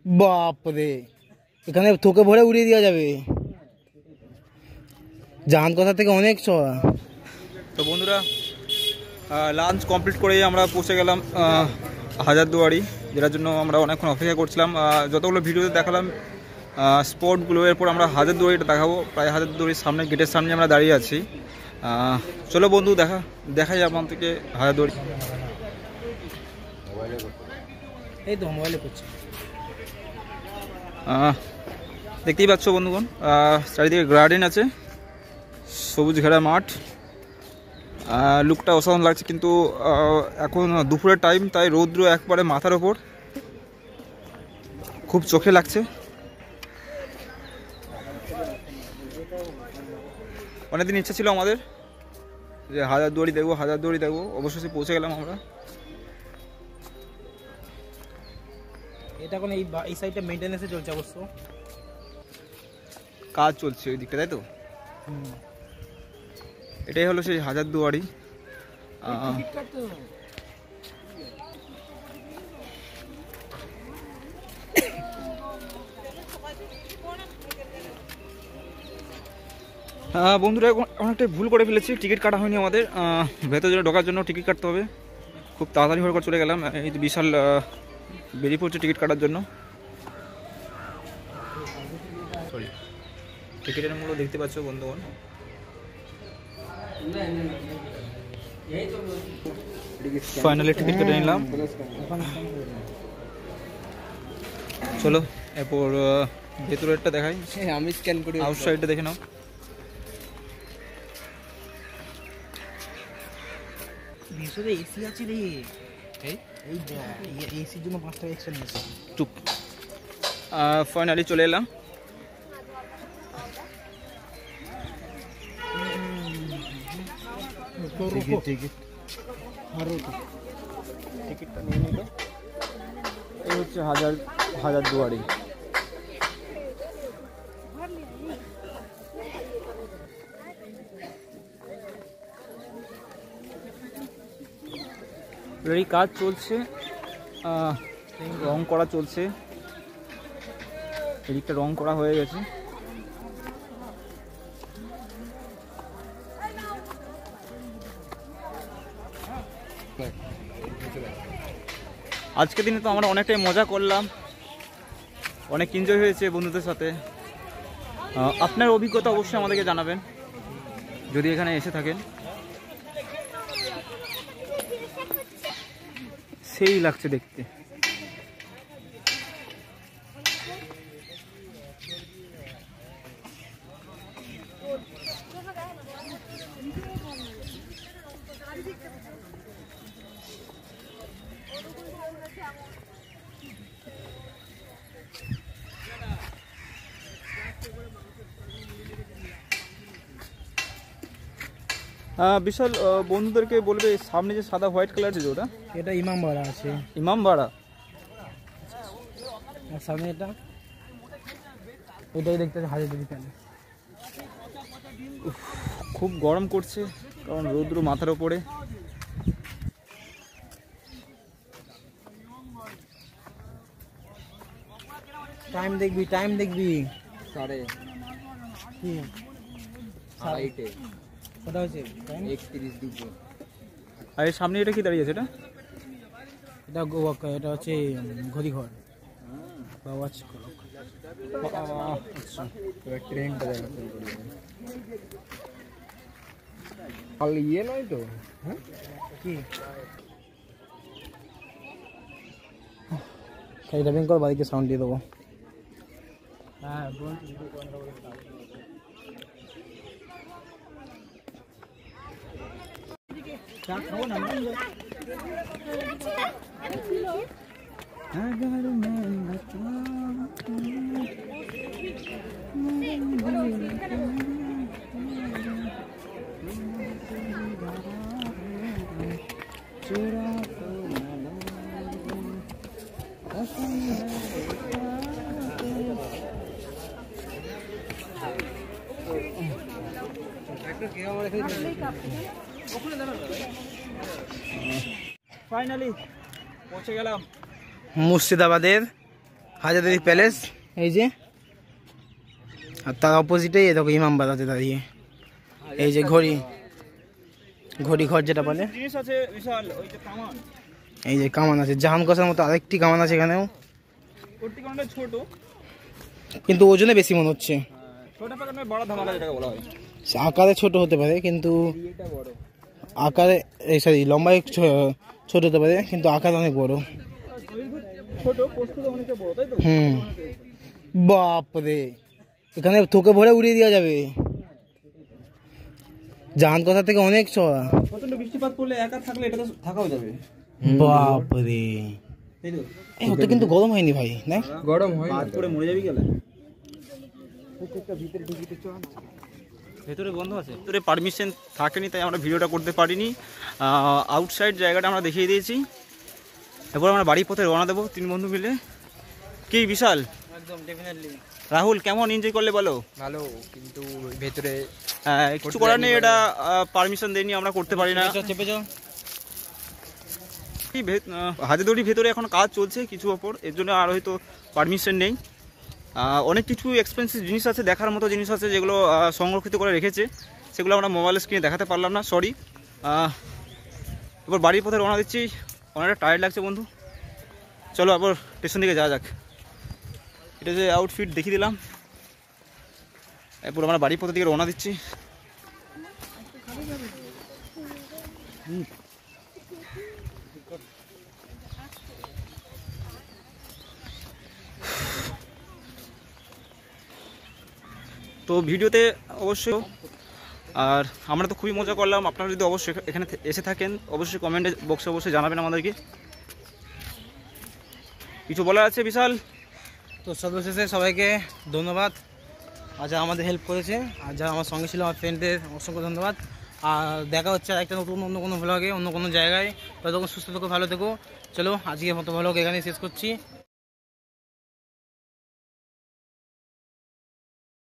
বাপরে, এখানে থোকে ভরে উড়িয়ে দেওয়া যাবে। জাহান কথা থেকে অনেক চড়া। তো বন্ধুরা, লাঞ্চ কমপ্লিট করেই আমরা পৌঁছে গেলাম হাজারদুয়ারি, যেটার জন্য আমরা অনেকক্ষণ অপেক্ষা করছিলাম। যতগুলো ভিডিওতে দেখালাম স্পটগুলো, এরপর আমরা হাজারদুয়ারিটা দেখাবো। প্রায় হাজারদুয়ারির সামনে, গেটের সামনে আমরা দাঁড়িয়ে আছি। চলো বন্ধু, দেখাই আপনার থেকে হাজারদুয়ারি। এই তো মোবাইলে করছি। দেখতেই পাচ্ছ বন্ধুগণ, চারিদিকে গার্ডেন আছে, সবুজ ঘেরা মাঠ। লুকটা অসাধারণ লাগছে, কিন্তু এখন দুপুরের টাইম, তাই রৌদ্র একবারে মাথার ওপর, খুব চোখে লাগছে। অনেকদিন ইচ্ছা ছিল আমাদের যে হাজারদুয়ারি দেখবো। অবশ্যই পৌঁছে গেলাম আমরা। এটা এখন এই সাইডটা মেইনটেনেন্সে চলছে, অবশ্য কাজ চলছে ওই দিকটা, তাই তো? এটাই হলো সেই হাজারদুয়ারি। বন্ধুরা, অনেকটাই ভুল করে ফেলেছি, টিকিট কাটা হয়নি আমাদের। ভেতরে ঢোকার জন্য টিকিট কাটতে হবে। খুব তাড়াতাড়ি করে চলে গেলাম, এই তো বিশাল বেরিয়ে পড়ছে টিকিট কাটার জন্য। সরি, টিকিটের মূল্য দেখতে পাচ্ছ বন্ধুগণ। ফাইনালি টিকিট কেটে নিলাম। চলো এরপর ভেতরেরটা দেখাই, আমি স্ক্যান করি। আউটসাইডটা দেখে নাও। ভিতরে এসি আছে রে, এই এসির জন্য 5 টাকা এক্সট্রা নিয়েছে। চুপ। ফাইনালি চলে এলাম। টিকিটটা নিয়ে নিল। এই হচ্ছে হাজারদুয়ারি। এই কাজ চলছে, রং করা চলছে। এদিকটা রং করা হয়ে গেছে। আজকের দিনে তো আমরা অনেকটাই মজা করলাম, অনেক এনজয় হয়েছে বন্ধুদের সাথে। আপনার অভিজ্ঞতা অবশ্যই আমাদেরকে জানাবেন যদি এখানে এসে থাকেন। সেই লাগছে দেখতে। বিশাল, বন্ধুদেরকে বলবে সামনে যে সাদা হোয়াইট কালার আছে, ওটা এটা ইমামবাড়া আছে। ইমামবাড়া, আর সামনে এটা ওটাই দেখতে আছে হাজারদুয়ারি প্যালেস। খুব গরম করছে, কারণ রৌদ্র মাথার ওপরে। টাইম দেখবি। সাড়ে কি আড়াইটে কটা হয়েছে? 31 ডিগ্রি। আর এর সামনে এটা কি দাঁড়িয়ে আছে? এটা হচ্ছে ঘড়িঘর বা ওয়াচ ক্লক। আচ্ছা, ট্রেনটা দেখা শুরু করে আর ইয়ে নয় তো? হ্যাঁ, কি খাইটা বেঙ্ক কর, বাড়িতে সাউন্ড দিয়ে দেবো। হ্যাঁ, ফাইনালি পৌঁছে গেলাম মুর্শিদাবাদের হাজারদুয়ারি প্যালেস এই যে, আর তার অপোজিটেই দেখো ইমামবাড়া আছে দাঁড়িয়ে। এই যে ঘড়ি ঘর যেটা বলে, জিনিস আছে বিশাল, ওই যে কামান, এই যে কামান আছে, জাহান কষার মতো আরেকটি কামান আছে এখানেও, প্রত্যেক কামানটা ছোট, কিন্তু ওজনে বেশি মনে হচ্ছে। ছোট পাকা নয়, বড় ধামাকা যেটাকে বলা হয়। আকারে ছোট হতে পারে কিন্তু আকারে, এই সরি লম্বায় ছোট হতে পারে কিন্তু আকার অনেক বড়। ছোট পোস্ত অনেকটা বড়, তাই তো? বাপরে, এখানে তোকে ভরে উড়িয়ে দেওয়া যাবে, জাহান কথা থেকে অনেক চড়া। প্রচন্ড বৃষ্টিপাত করলে একা থাকলে এটা তো থাকাও যাবে। বাপরে, ওটা কিন্তু গরম হয়নি ভাই, না গরম হয় হাত করে মরে যাবি গেলে। ভেতরে বন্ধ আছে, ভেতরে পারমিশন থাকেনি, তাই আমরা ভিডিওটা করতে পারিনি। আউটসাইড জায়গাটা আমরা দেখিয়ে দিয়েছি। এরপর আমরা বাড়ির পথে রওনা দেবো 3 বন্ধু মিলে। কি বিশাল, একদম ডেফিনেটলি। রাহুল কেমন এনজয় করলে বলো? ভালো, কিন্তু ভেতরে কিছু করার নেই, এটা পারমিশন দেয়নি, আমরা করতে পারি না। চেপে যাও। হাজারদুয়ারির ভেতরে এখন কাজ চলছে কিছু ওপর, এর জন্য আর হয়তো পারমিশন নেই। অনেক কিছু এক্সপেন্সিভ জিনিস আছে, দেখার মতো জিনিস আছে যেগুলো সংরক্ষিত করে রেখেছে, সেগুলো আমরা মোবাইলের স্ক্রিনে দেখাতে পারলাম না, সরি। এবার বাড়ির পথে রওনা দিচ্ছি, অনেকটা টায়ার্ড লাগছে বন্ধু। চলো আবার স্টেশন দিকে যাওয়া যাক। এটা যে আউটফিট দেখিয়ে দিলাম, এরপর আমরা বাড়ির পথের দিকে রওনা দিচ্ছি। তো ভিডিওতে অবশ্যই, আর আমরা তো খুবই মজা করলাম। আপনারা যদি অবশ্যই এখানে এসে থাকেন, অবশ্যই কমেন্টে বক্সে অবশ্যই জানাবেন আমাদেরকে। কিছু বলার আছে বিশাল? তো সর্বশেষে সবাইকে ধন্যবাদ, আর যারা আমাদের হেল্প করেছে, আর যারা আমার সঙ্গে ছিল আমার ফ্রেন্ডদের অসংখ্য ধন্যবাদ। আর দেখা হচ্ছে একটা নতুন অন্য কোনো ভ্লগে, অন্য কোনো জায়গায়। ততক্ষণ সুস্থ থেকো, ভালো থেকো। চলো আজকের মতো ভ্লগ এখানেই শেষ করছি।